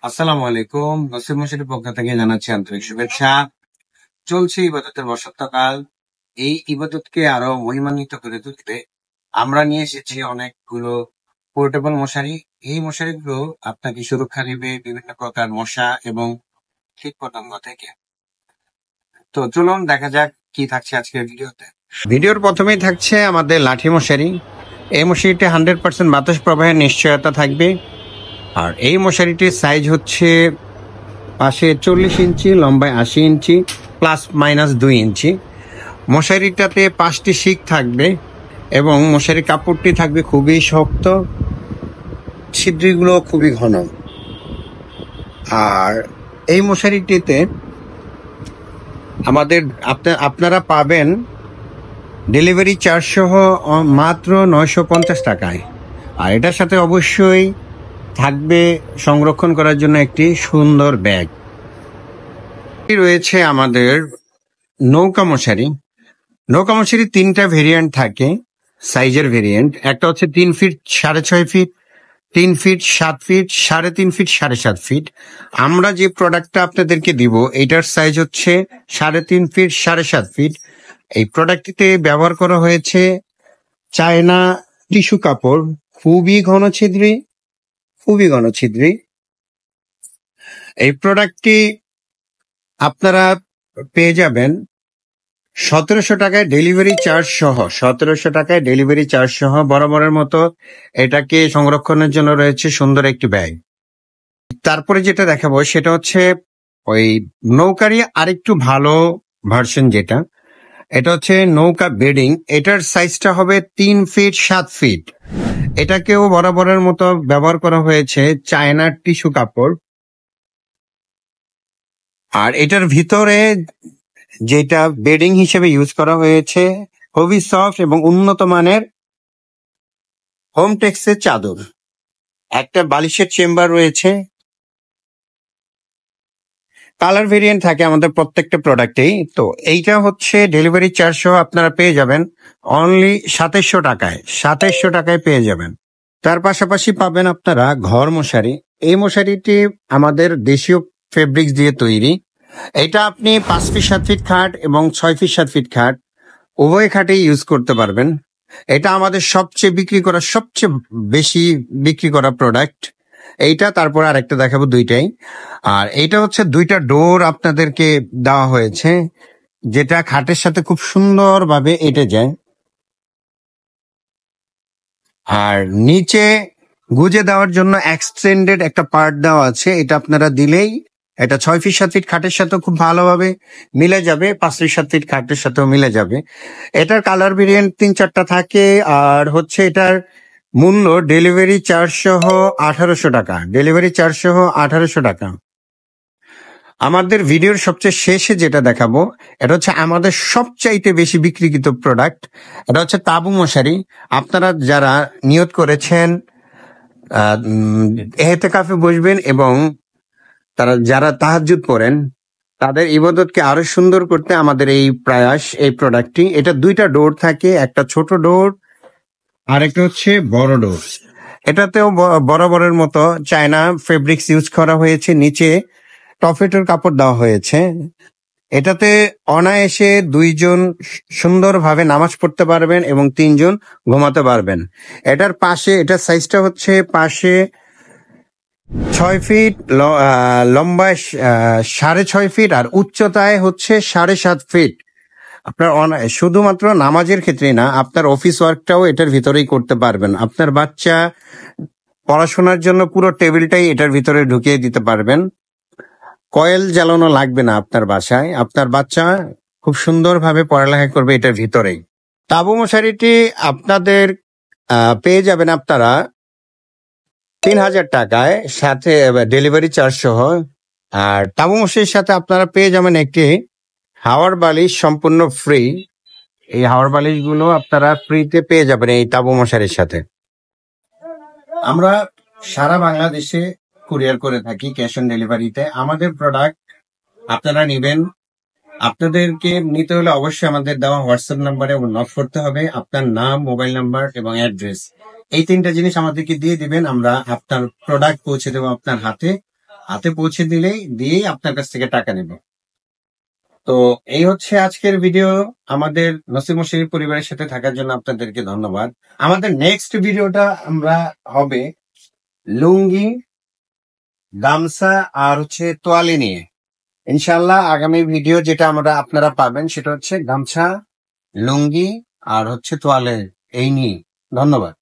আসসালামু আলাইকুম। নসিব মসজিদের পক্ষ থেকে জানাচ্ছি আন্তরিক শুভেচ্ছা। চলছে ইবাদতের বসন্তকাল। এই ইবাদতকে আরো মহিমান্বিত করে তুলতে আমরা নিয়ে এসেছি অনেকগুলো পোর্টেবল মশারি। এই মশারিগুলো আপনাকে সুরক্ষা দেবে বিভিন্ন প্রকার মশা এবং কীট পতঙ্গ থেকে। তো চলুন দেখা যাক কি থাকছে আজকের ভিডিওতে। ভিডিওর প্রথমেই থাকছে আমাদের লাঠি মশারি। এই মশারিতে 100% বাতাস প্রবাহের নিশ্চয়তা থাকবে। আর এই মশারিটির সাইজ হচ্ছে পাশে 40 ইঞ্চি, লম্বায় 80 ইঞ্চি, প্লাস মাইনাস 2 ইঞ্চি। মশারিটাতে 5টি শিক থাকবে এবং মশারির কাপড়টি থাকবে খুবই শক্ত, ছিদ্রগুলো খুবই ঘন। আর এই মশারিটিতে আমাদের আপনারা পাবেন ডেলিভারি চার্জ সহ মাত্র 950 টাকায়। আর এটার সাথে অবশ্যই থাকবে সংরক্ষণ করার জন্য একটি সুন্দর ব্যাগ। রয়েছে আমাদের নৌকা মশারি। নৌকা মশারির 3টা ভেরিয়েন্ট থাকে, সাইজের ভেরিয়েন্ট। একটা হচ্ছে 3 feet 6.5 feet, 3 feet 7 feet, 3.5 feet, 7.5 feet. আমরা যে প্রোডাক্টটা আপনাদেরকে দিব এটার সাইজ হচ্ছে 3.5 ফিট 7.5 ফিট। এই প্রোডাক্টটিতে ব্যবহার করা হয়েছে চায়না টিস্যু কাপড়, খুবই ঘন ছিদ্রি, খুবই ঘন ছিদ্রি। এই প্রোডাক্টটি আপনারা পেয়ে যাবেন 1700 টাকায় ডেলিভারি চার্জ সহ। 1700 টাকায় ডেলিভারি চার্জ সহ বরাবরের মতো এটাকে সংরক্ষণের জন্য রয়েছে সুন্দর একটি ব্যাগ। তারপরে যেটা দেখাবো সেটা হচ্ছে ওই নৌকারই আরেকটু ভালো ভার্সন, যেটা এটা হচ্ছে নৌকা বেডিং। এটার সাইজটা হবে 3 ফিট 7 ফিট। এটাকেও বরাবরের মতো ব্যবহার করা হয়েছে চায়নার টিস্যু কাপড়। আর এটার ভিতরে যেটা বেডিং হিসেবে ইউজ করা হয়েছে খুবই সফট এবং উন্নত মানের হোম টেক্সের চাদর। একটা বালিশের চেম্বার রয়েছে। কালার ভেরিয়েন্ট থাকে আমাদের প্রত্যেকটা প্রোডাক্টেই। তো এইটা হচ্ছে ডেলিভারি চার্জ সহ আপনারা পেয়ে যাবেন অনলি 2700 টাকায়। 2700 টাকায় পেয়ে যাবেন। তার পাশাপাশি পাবেন আপনারা ঘর মশারি। এই মশারিটি আমাদের দেশীয় ফেব্রিক্স দিয়ে তৈরি। এটা আপনি 5 ফিট 7 ফিট খাট এবং 6 ফিট 7 ফিট খাট উভয় খাটেই ইউজ করতে পারবেন। এটা আমাদের সবচেয়ে বেশি বিক্রি করা প্রোডাক্ট এইটা। তারপর আরেকটা দেখাবো, দুইটাই। আর এইটা হচ্ছে 2টা ডোর আপনাদেরকে দেওয়া হয়েছে, যেটা খাটের সাথে খুব সুন্দরভাবে এঁটে যায়। আর নিচে গুজে দেওয়ার জন্য এক্সটেন্ডেড একটা পার্ট দেওয়া আছে। এটা আপনারা দিলেই এটা 6 ফিট 7 ফিট খাটের সাথেও খুব ভালোভাবে মিলে যাবে, 5 ফিট 7 ফিট খাটের সাথেও মিলে যাবে। এটার কালার ভেরিয়েন্ট 3-4টা থাকে। আর হচ্ছে এটার মূল্য ডেলিভারি চার্জ সহ 1800 টাকা। ডেলিভারি চার্জ সহ 1800 টাকা। আমাদের ভিডিওর সবচেয়ে শেষে যেটা দেখাবো এটা হচ্ছে আমাদের সবচাইতে বেশি বিক্রিকৃত প্রোডাক্ট। এটা হচ্ছে তাঁবু মশারি। আপনারা যারা নিয়ত করেছেন এতেকাফে বসবেন এবং যারা তাহাজ্জুদ পড়েন তাদের ইবাদতকে আরো সুন্দর করতে আমাদের এই প্রয়াস, এই প্রোডাক্টটি। এটা 2টা ডোর থাকে, একটা ছোট ডোর আর একটা হচ্ছে বড় ডোর। এটাতেও বরাবরের মতো চায়না ফেব্রিক্স ইউজ করা হয়েছে, নিচে টফেটের কাপড় দেওয়া হয়েছে। এটাতে অনায়াসে 2জন সুন্দরভাবে নামাজ পড়তে পারবেন এবং 3জন ঘুমাতে পারবেন। এটার পাশে, এটার সাইজটা হচ্ছে পাশে 6 ফিট, লম্বায় 6.5 ফিট, আর উচ্চতায় হচ্ছে 7.5 ফিট। আপনার শুধুমাত্র নামাজের ক্ষেত্রেই না, আপনার অফিস ওয়ার্কটাও এটার ভিতরেই করতে পারবেন। আপনার বাচ্চা পড়াশোনার জন্য পুরো টেবিলটাই এটার ভিতরে ঢুকিয়ে দিতে পারবেন। কয়েল জ্বালানো লাগবে না আপনার বাসায়। আপনার বাচ্চা খুব সুন্দরভাবে পড়ালেখা করবে এটার ভিতরেই। তাঁবু মশারিটি আপনাদের পেয়ে যাবেন আপনারা 3000 টাকায়, সাথে ডেলিভারি চার্জ সহ। আর তাঁবু মশারির সাথে আপনারা পেয়ে যাবেন একটি হাওয়ার বালিশ সম্পূর্ণ ফ্রি। এই হাওয়ার বালিশগুলো আপনারা ফ্রিতে পেয়ে যাবেন এই তাঁবু মশারির সাথে। আমরা সারা বাংলাদেশে কুরিয়ার করে থাকি ক্যাশ অন ডেলিভারিতে। আমাদের প্রোডাক্ট আপনারা নেবেন, আপনাদেরকে নিতে হলে অবশ্যই আমাদের দেওয়া হোয়াটসঅ্যাপ নাম্বারে নক করতে হবে। আপনার নাম, মোবাইল নাম্বার এবং অ্যাড্রেস, এই 3টা জিনিস আমাদেরকে দিয়ে দিবেন। আমরা আপনার প্রোডাক্ট পৌঁছে দেবো আপনার হাতে। হাতে পৌঁছে দিয়েই আপনার কাছ থেকে টাকা নেব। তো এই হচ্ছে আজকের ভিডিও। আমাদের নসিম মশাই পরিবারের সাথে থাকার জন্য আপনাদেরকে ধন্যবাদ। আমাদের নেক্সট ভিডিওটা আমরা হবে লুঙ্গি, গামছা আর হচ্ছে তোয়ালে নিয়ে। ইনশাল্লাহ আগামী ভিডিও যেটা আপনারা পাবেন সেটা হচ্ছে গামছা, লুঙ্গি আর হচ্ছে তোয়ালে, এই নিয়ে। ধন্যবাদ।